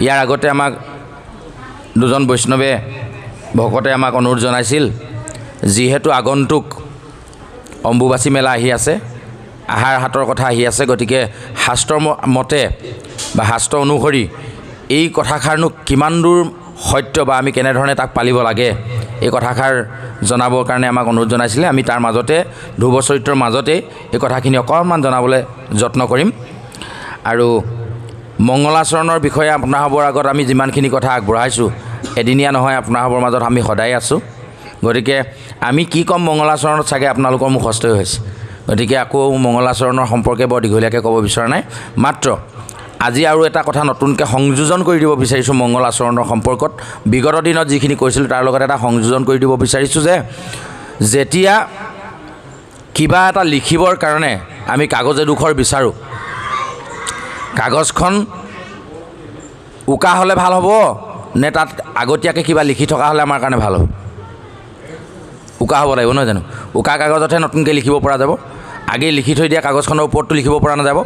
ইয়াৰ আগতে আমাক দুজন বৈষ্ণৱে ভকতে আমাক অনুৰোধ জনাইছিল, যিহেতু আগন্তুক অম্বুবাচী মেলা আহি আছে, আহাৰ হাতৰ কথা আহি আছে, গতিকে শাস্ত্ৰৰ মতে বা শাস্ত্ৰ অনুসৰি এই কথাষাৰনো কিমান দূৰ সত্য বা আমি কেনেধৰণে তাক পালিব লাগে, এই কথাষাৰ জনাবৰ কাৰণে আমাক অনুৰোধ জনাইছিলে। আমি তাৰ মাজতে ধ্ৰুৱ চৰিত্ৰৰ মাজতে এই কথাখিনি অকণমান জনাবলৈ যত্ন কৰিম। আৰু মংগলাচৰণৰ বিষয়ে আপোনাসৱৰ আগত আমি যিমানখিনি কথা আগবঢ়াইছোঁ, এদিনীয়া নহয়, আপোনাসৱৰ মাজত আমি সদায় আছোঁ। গতিকে আমি কি ক'ম মংগলাচৰণত চাগে আপোনালোকৰ মুখস্থই হৈছে, গতিকে আকৌ মংগলাচৰণৰ সম্পৰ্কে বৰ দীঘলীয়াকৈ ক'ব বিচৰা নাই। মাত্ৰ আজি আৰু এটা কথা নতুনকৈ সংযোজন কৰি দিব বিচাৰিছোঁ মংগলাচৰণৰ সম্পৰ্কত। বিগত দিনত যিখিনি কৈছিলোঁ তাৰ লগত এটা সংযোজন কৰি দিব বিচাৰিছোঁ যে যেতিয়া কিবা এটা লিখিবৰ কাৰণে আমি কাগজ এডোখৰ বিচাৰোঁ, কাগজখন উকা হ'লে ভাল হ'ব নে তাত আগতীয়াকৈ কিবা লিখি থকা হ'লে আমাৰ কাৰণে ভাল হ'ব? উকা হ'ব লাগিব নহয় জানো? উকা কাগজতহে নতুনকৈ লিখিব পৰা যাব, আগেই লিখি থৈ দিয়া কাগজখনৰ ওপৰততো লিখিব পৰা নাযাব।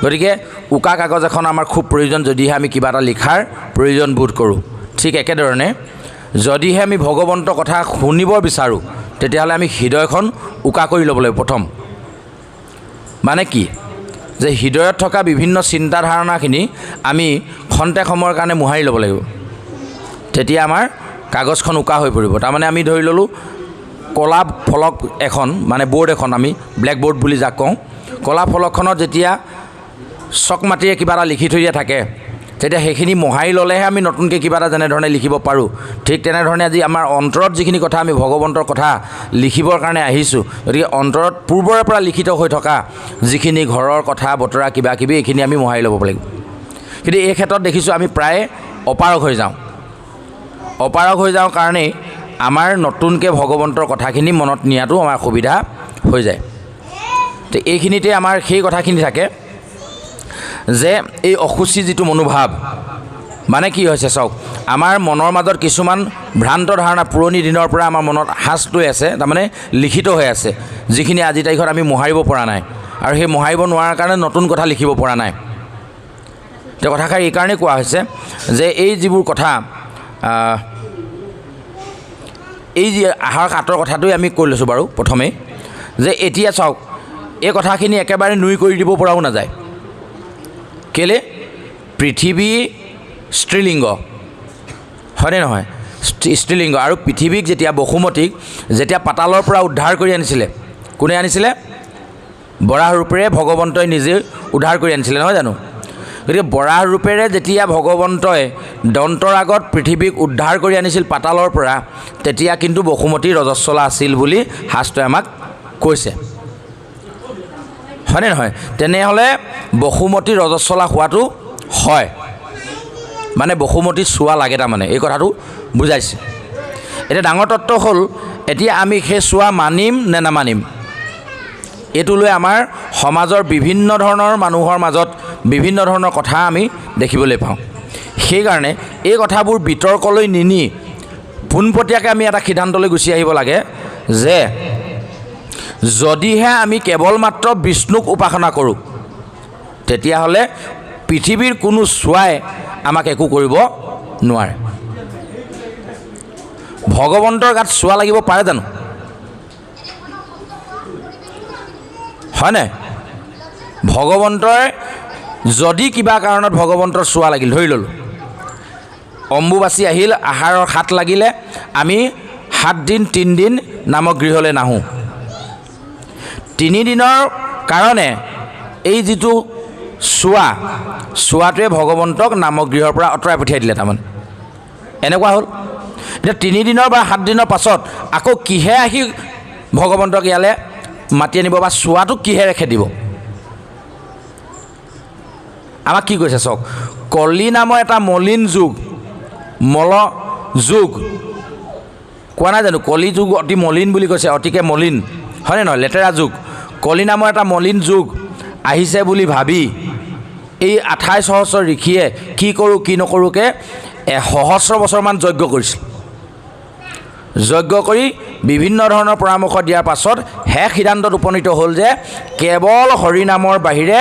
গতিকে উকা কাগজ এখন আমাৰ খুব প্ৰয়োজন, যদিহে আমি কিবা এটা লিখাৰ প্ৰয়োজন বোধ কৰোঁ। ঠিক একেধৰণে যদিহে আমি ভগৱন্তৰ কথা শুনিব বিচাৰোঁ, তেতিয়াহ'লে আমি হৃদয়খন উকা কৰি ল'ব লাগিব প্ৰথম। মানে কি? যে হৃদয়ত থকা বিভিন্ন চিন্তা ধাৰণাখিনি আমি খন্তেক সময়ৰ কাৰণে মোহাৰি ল'ব লাগিব, তেতিয়া আমাৰ কাগজখন উকা হৈ পৰিব। তাৰমানে আমি ধৰি ল'লোঁ ক'লা ফলক এখন, মানে বৰ্ড এখন, আমি ব্লেক বৰ্ড বুলি যাক কওঁ, ক'লা ফলকখনত যেতিয়া চক মাটিৰে কিবা এটা লিখি থৈ দিয়া থাকে, তেতিয়া সেইখিনি মোহাৰি ল'লেহে আমি নতুনকৈ কিবা এটা যেনেধৰণে লিখিব পাৰোঁ। ঠিক তেনেধৰণে আজি আমাৰ অন্তৰত যিখিনি কথা আমি ভগৱন্তৰ কথা লিখিবৰ কাৰণে আহিছোঁ, গতিকে অন্তৰত পূৰ্বৰে পৰা লিখিত হৈ থকা যিখিনি ঘৰৰ কথা বতৰা কিবা কিবি, এইখিনি আমি মোহাৰি ল'ব লাগিব। কিন্তু এই ক্ষেত্ৰত দেখিছোঁ আমি প্ৰায় অপাৰগ হৈ যাওঁ। অপাৰগ হৈ যাওঁ কাৰণেই আমাৰ নতুনকৈ ভগৱন্তৰ কথাখিনি মনত নিয়াটো আমাৰ সুবিধা হৈ যায়। তো এইখিনিতে আমাৰ সেই কথাখিনি থাকে যে এই অসুচি যিটো মনোভাৱ, মানে কি হৈছে চাওক, আমাৰ মনৰ মাজত কিছুমান ভ্ৰান্ত ধাৰণা পুৰণি দিনৰ পৰা আমাৰ মনত সাঁচ লৈ আছে, তাৰমানে লিখিত হৈ আছে, যিখিনি আজিৰ তাৰিখত আমি মোহাৰিব পৰা নাই, আৰু সেই মোহাৰিব নোৱাৰাৰ কাৰণে নতুন কথা লিখিব পৰা নাই। এতিয়া কথাষাৰ এইকাৰণেই কোৱা হৈছে যে এই যিবোৰ কথা, এই যি আহাৰ কাটৰ কথাটোৱে আমি কৈ লৈছোঁ বাৰু প্ৰথমেই, যে এতিয়া চাওক এই কথাখিনি একেবাৰে নুই কৰি দিব পৰাও নাযায়। কেলে? পৃথিৱী স্ত্ৰীলিংগ, হয়নে নহয়? স্ত্ৰীলিংগ। আৰু পৃথিৱীক যেতিয়া বসুমতীক যেতিয়া পাতালৰ পৰা উদ্ধাৰ কৰি আনিছিলে, কোনে আনিছিলে? বৰাহ ৰূপেৰে ভগৱন্তই নিজে উদ্ধাৰ কৰি আনিছিলে, নহয় জানো? গতিকে বৰাহ ৰূপেৰে যেতিয়া ভগৱন্তই দন্তৰ আগত পৃথিৱীক উদ্ধাৰ কৰি আনিছিল পাতালৰ পৰা, তেতিয়া কিন্তু বসুমতী ৰজস্বলা আছিল বুলি শাস্ত্ৰই আমাক কৈছে, হয়নে নহয়? তেনেহ'লে বসুমতী ৰজস্বলা হোৱাটো হয়, মানে বসুমতীৰ চোৱা লাগে, তাৰমানে এই কথাটো বুজাইছে। এতিয়া ডাঙৰ তত্ত্ব হ'ল, এতিয়া আমি সেই চোৱা মানিম নে নামানিম, এইটো লৈ আমাৰ সমাজৰ বিভিন্ন ধৰণৰ মানুহৰ মাজত বিভিন্ন ধৰণৰ কথা আমি দেখিবলৈ পাওঁ। সেইকাৰণে এই কথাবোৰ বিতৰ্কলৈ নিনি পোনপটীয়াকৈ আমি এটা সিদ্ধান্তলৈ গুচি আহিব লাগে যে যদিহে আমি কেৱল মাত্ৰ বিষ্ণুক উপাসনা কৰোঁ, তেতিয়াহ'লে পৃথিৱীৰ কোনো চোৱাই আমাক একো কৰিব নোৱাৰে। ভগৱন্তৰ গাত চোৱা লাগিব পাৰে জানো? হয়নে? ভগৱন্তই যদি কিবা কাৰণত ভগৱন্তৰ চোৱা লাগিল, ধৰি ল'লোঁ অম্বুবাচী আহিল, আহাৰৰ হাত লাগিলে, আমি 7 দিন 3 দিন নামক গৃহলৈ নাহোঁ, 3 দিনৰ কাৰণে এই যিটো চোৱাটোৱে ভগৱন্তক নামক গৃহৰ পৰা আঁতৰাই পঠিয়াই দিলে, তাৰমানে এনেকুৱা হ'ল। এতিয়া 3 দিনৰ বা 7 দিনৰ পাছত আকৌ কিহে আহি ভগৱন্তক ইয়ালৈ মাতি আনিব, বা চোৱাটো কিহেৰে খেদিব? আমাক কি কৈছে চাওক, কলি নামৰ এটা মলিন যুগ, মল যুগ কোৱা নাই জানো? কলি যুগ অতি মলিন বুলি কৈছে, অতিকে মলিন, হয়নে নহয়? লেতেৰা যুগ। কলি নামৰ এটা মলিন যুগ আহিছে বুলি ভাবি এই 28 সহস্ৰ ঋষিয়ে কি কৰোঁ কি নকৰোঁকৈ 1,000 বছৰমান যজ্ঞ কৰিছিল। যজ্ঞ কৰি বিভিন্ন ধৰণৰ পৰামৰ্শ দিয়াৰ পাছত শেষ সিদ্ধান্তত উপনীত হ'ল যে কেৱল হৰিনামৰ বাহিৰে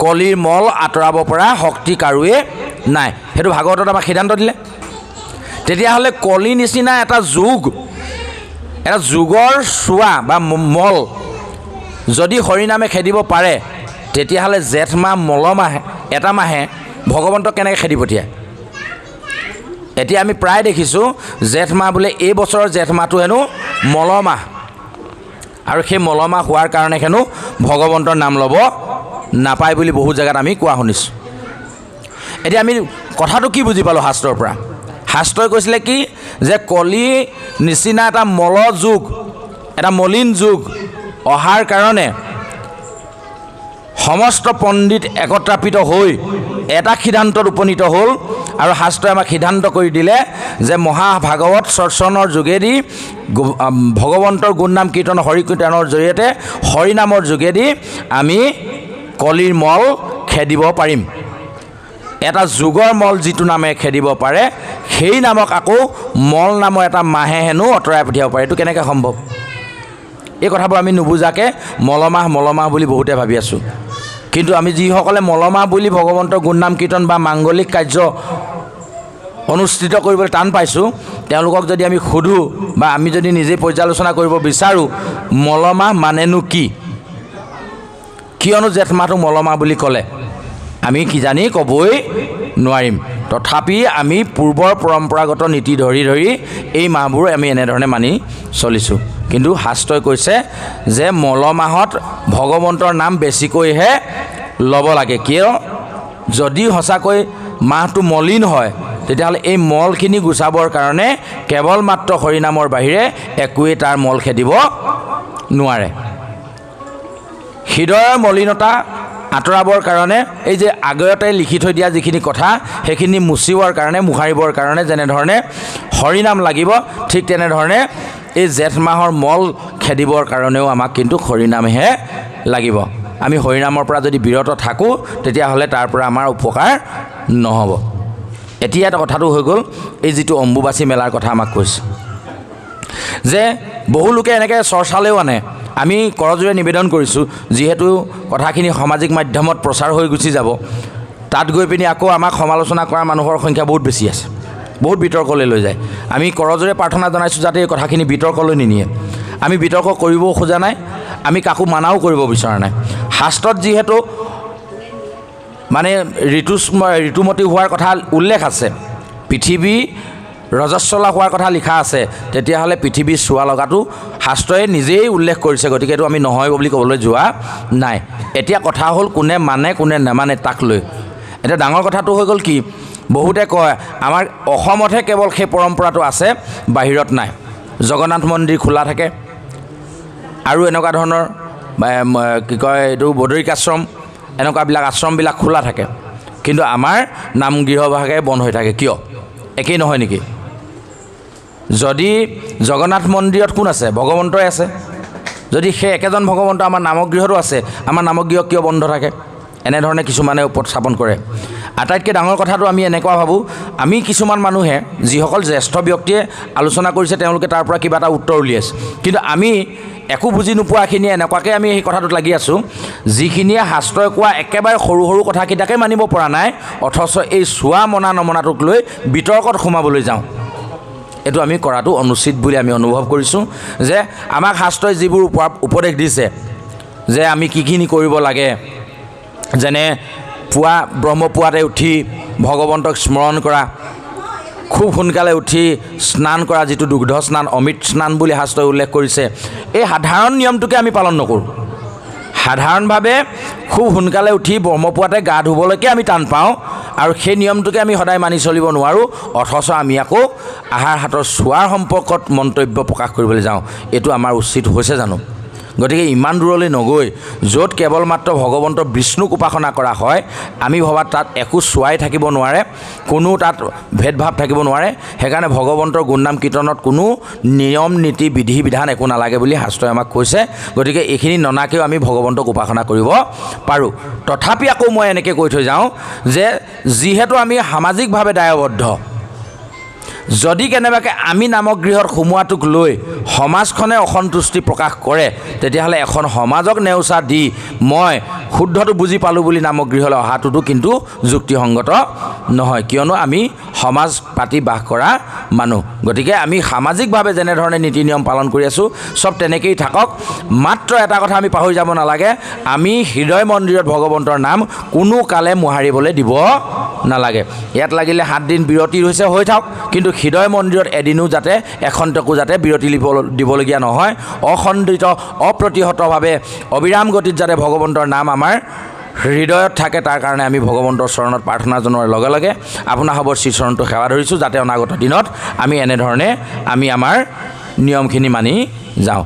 কলিৰ মল আঁতৰাব পৰা শক্তি কাৰোৱে নাই, সেইটো ভাগৱতত আমাক সিদ্ধান্ত দিলে। তেতিয়াহ'লে কলি নিচিনা এটা যোগৰ চোৱা বা মল যদি হৰিনামে খেদিব পাৰে, তেতিয়াহ'লে জেঠ মাহ মলমাহে এটা মাহে ভগৱন্তক কেনেকৈ খেদি পঠিয়ায়? এতিয়া আমি প্ৰায় দেখিছোঁ জেঠ মাহ বোলে এই বছৰৰ জেঠ মাহটো হেনো মলমাহ, আৰু সেই মলমাহ হোৱাৰ কাৰণে হেনো ভগৱন্তৰ নাম ল'ব নাপায় বুলি বহু জেগাত আমি কোৱা শুনিছোঁ। এতিয়া আমি কথাটো কি বুজি পালোঁ শাস্ত্ৰৰ পৰা? শাস্ত্ৰই কৈছিলে কি যে কলি নিচিনা এটা যুগ, এটা মলিন যুগ অহাৰ কাৰণে সমস্ত পণ্ডিত একত্ৰাপিত হৈ এটা সিদ্ধান্তত উপনীত হ'ল, আৰু শাস্ত্ৰই আমাক সিদ্ধান্ত কৰি দিলে যে মহাভাগৱত চৰ্চনৰ যোগেদি ভগৱন্তৰ গুণনাম কীৰ্তন হৰিকীৰ্তনৰ জৰিয়তে হৰিনামৰ যোগেদি আমি কলিৰ মল খেদিব পাৰিম। এটা যুগৰ মল যিটো নামে খেদিব পাৰে, সেই নামক আকৌ মল নামৰ এটা মাহে হেনো আঁতৰাই পঠিয়াব পাৰে। এইটো কেনেকৈ সম্ভৱ? এই কথাবোৰ আমি নুবুজাকৈ মলমাহ বুলি বহুতে ভাবি আছোঁ। কিন্তু আমি যিসকলে মলমাহ বুলি ভগৱন্তৰ গুণনাম কীৰ্তন বা মাংগলিক কাৰ্য অনুষ্ঠিত কৰিবলৈ টান পাইছোঁ, তেওঁলোকক যদি আমি সোধোঁ বা আমি যদি নিজেই পৰ্যালোচনা কৰিব বিচাৰোঁ, মলমাহ মানেনো কি, কিয়নো জেঠ মাহটো মলমাহ বুলি ক'লে, আমি কিজানি ক'বই নোৱাৰিম। তথাপি আমি পূৰ্বৰ পৰম্পৰাগত নীতি ধৰি এই মাহবোৰ আমি এনেধৰণে মানি চলিছোঁ। কিন্তু শাস্ত্ৰই কৈছে যে মলমাহত ভগৱন্তৰ নাম বেছিকৈহে ল'ব লাগে। কিয়? যদি সঁচাকৈ মাহটো মলিন হয়, তেতিয়াহ'লে এই মলখিনি গুচাবৰ কাৰণে কেৱল মাত্ৰ হৰিনামৰ বাহিৰে একোৱেই তাৰ মল খেদিব নোৱাৰে। হৃদয়ৰ মলিনতা আঁতৰাবৰ কাৰণে এই যে আগতে লিখি থৈ দিয়া যিখিনি কথা, সেইখিনি মোহাৰিবৰ কাৰণে যেনেধৰণে হৰিনাম লাগিব, ঠিক তেনেধৰণে এই জেঠ মাহৰ মল খেদিবৰ কাৰণেও আমাক কিন্তু হৰিনামহে লাগিব। আমি হৰিনামৰ পৰা যদি বিৰত থাকোঁ, তেতিয়াহ'লে তাৰ পৰা আমাৰ উপকাৰ নহ'ব। এতিয়া এটা কথাটো হৈ গ'ল, এই যিটো অম্বুবাচী মেলাৰ কথা আমাক কৈছে যে বহু লোকে এনেকৈ চৰ্চালৈও আনে। আমি কৰজোৰে নিবেদন কৰিছোঁ, যিহেতু কথাখিনি সামাজিক মাধ্যমত প্ৰচাৰ হৈ গুচি যাব, তাত গৈ পিনি আকৌ আমাক সমালোচনা কৰা মানুহৰ সংখ্যা বহুত বেছি আছে, বহুত বিতৰ্কলৈ লৈ যায়। আমি কৰজোৰে প্ৰাৰ্থনা জনাইছোঁ যাতে এই কথাখিনি বিতৰ্কলৈ নিনিয়ে। আমি বিতৰ্ক কৰিবও খোজা নাই, আমি কাকো মানাও কৰিব বিচৰা নাই। শাস্ত্ৰত যিহেতু মানে ঋতুমতী হোৱাৰ কথা উল্লেখ আছে, পৃথিৱী ৰজস্বলা হোৱাৰ কথা লিখা আছে, তেতিয়াহ'লে পৃথিৱীৰ চোৱা লগাটো শাস্ত্ৰই নিজেই উল্লেখ কৰিছে। গতিকে এইটো আমি নহয় বুলি ক'বলৈ যোৱা নাই। এতিয়া কথা হ'ল কোনে মানে কোনে নেমানে তাক লৈ। এতিয়া ডাঙৰ কথাটো হৈ গ'ল কি, বহুতে কয় আমাৰ অসমতহে কেৱল সেই পৰম্পৰাটো আছে, বাহিৰত নাই। জগন্নাথ মন্দিৰ খোলা থাকে, আৰু এনেকুৱা ধৰণৰ কি কয় এইটো বদৰিকাশ্ৰম, এনেকুৱাবিলাক আশ্ৰমবিলাক খোলা থাকে, কিন্তু আমাৰ নামগৃহভাগে বন্ধ হৈ থাকে। কিয়? একেই নহয় নেকি? যদি জগন্নাথ মন্দিৰত কোন আছে? ভগৱন্তই আছে। যদি সেই একেজন ভগৱন্ত আমাৰ নামগৃহতো আছে, আমাৰ নামগৃহ কিয় বন্ধ থাকে? এনেধৰণে কিছুমানে উপস্থাপন কৰে। আটাইতকৈ ডাঙৰ কথাটো আমি এনেকুৱা ভাবোঁ, আমি কিছুমান মানুহে যিসকল জ্যেষ্ঠ ব্যক্তিয়ে আলোচনা কৰিছে, তেওঁলোকে তাৰ পৰা কিবা এটা উত্তৰ উলিয়াইছে, কিন্তু আমি একো বুজি নোপোৱাখিনিয়ে এনেকুৱাকৈ আমি সেই কথাটোত লাগি আছোঁ, যিখিনিয়ে শাস্ত্ৰই কোৱা একেবাৰে সৰু সৰু কথাকেইটাকে মানিব পৰা নাই, অথচ এই চোৱা মনা নমনাটোক লৈ বিতৰ্কত সোমাবলৈ যাওঁ। এইটো আমি কৰাটো অনুচিত বুলি আমি অনুভৱ কৰিছোঁ। যে আমাক শাস্ত্ৰই যিবোৰ উপদেশ দিছে যে আমি কিখিনি কৰিব লাগে, যেনে ব্ৰহ্মপুৱাতে উঠি ভগৱন্তক স্মৰণ কৰা, খুব সোনকালে উঠি স্নান কৰা, যিটো দুগ্ধ স্নান, অমৃত স্নান বুলি শাস্ত্ৰই উল্লেখ কৰিছে, এই সাধাৰণ নিয়মটোকে আমি পালন নকৰোঁ। সাধাৰণভাৱে খুব সোনকালে উঠি ব্ৰহ্মপুৱাতে গা ধুবলৈকে আমি টান পাওঁ, আৰু সেই নিয়মটোকে আমি সদায় মানি চলিব নোৱাৰোঁ, অথচ আমি আকৌ আহাৰ হাতৰ চোৱাৰ সম্পৰ্কত মন্তব্য প্ৰকাশ কৰিবলৈ যাওঁ। এইটো আমাৰ উচিত হৈছে জানো? গতিকে ইমান দূৰলৈ নগৈ, য'ত কেৱল মাত্ৰ ভগৱন্তৰ বিষ্ণুক উপাসনা কৰা হয়, আমি ভবাত তাত একো চোৱাই থাকিব নোৱাৰে, কোনো তাত ভেদভাৱ থাকিব নোৱাৰে। সেইকাৰণে ভগৱন্তৰ গুণনাম কীৰ্তনত কোনো নিয়ম নীতি বিধি বিধান একো নালাগে বুলি শাস্ত্ৰই আমাক কৈছে। গতিকে এইখিনি ননাকেও আমি ভগৱন্তক উপাসনা কৰিব পাৰোঁ। তথাপি আকৌ মই এনেকৈ কৈ থৈ যাওঁ যে যিহেতু আমি সামাজিকভাৱে দায়বদ্ধ, যদি কেনেবাকৈ আমি নামগৃহত সোমোৱাটোক লৈ সমাজখনে অসন্তুষ্টি প্ৰকাশ কৰে, তেতিয়াহ'লে এখন সমাজক নেওচা দি মই শুদ্ধটো বুজি পালোঁ বুলি নামক গৃহলৈ অহাটোতো কিন্তু যুক্তিসংগত নহয়, কিয়নো আমি সমাজ পাতি বাস কৰা মানুহ। গতিকে আমি সামাজিকভাৱে যেনেধৰণে নীতি নিয়ম পালন কৰি আছোঁ চব তেনেকেই থাকক। মাত্ৰ এটা কথা আমি পাহৰি যাব নালাগে, আমি হৃদয় মন্দিৰত ভগৱন্তৰ নাম কোনো কালে মোহাৰিবলৈ দিব নালাগে। ইয়াত লাগিলে 7 দিন বিৰতি হৈছে হৈ থাকক, কিন্তু হৃদয় মন্দিৰত এদিনো যাতে এখন্তেকো যাতে বিৰতি দিবলগীয়া নহয়। অখণ্ডিত অপ্ৰতিহতভাৱে অবিৰাম গতিত যাতে ভগৱন্তৰ নাম আমাৰ হৃদয়ত থাকে, তাৰ কাৰণে আমি ভগৱন্তৰ চৰণত প্ৰাৰ্থনা জনোৱাৰ লগে লগে আপোনাসৱৰ শ্ৰীচৰণটো সেৱা ধৰিছোঁ, যাতে অনাগত দিনত আমি এনেধৰণে আমি আমাৰ নিয়মখিনি মানি যাওঁ।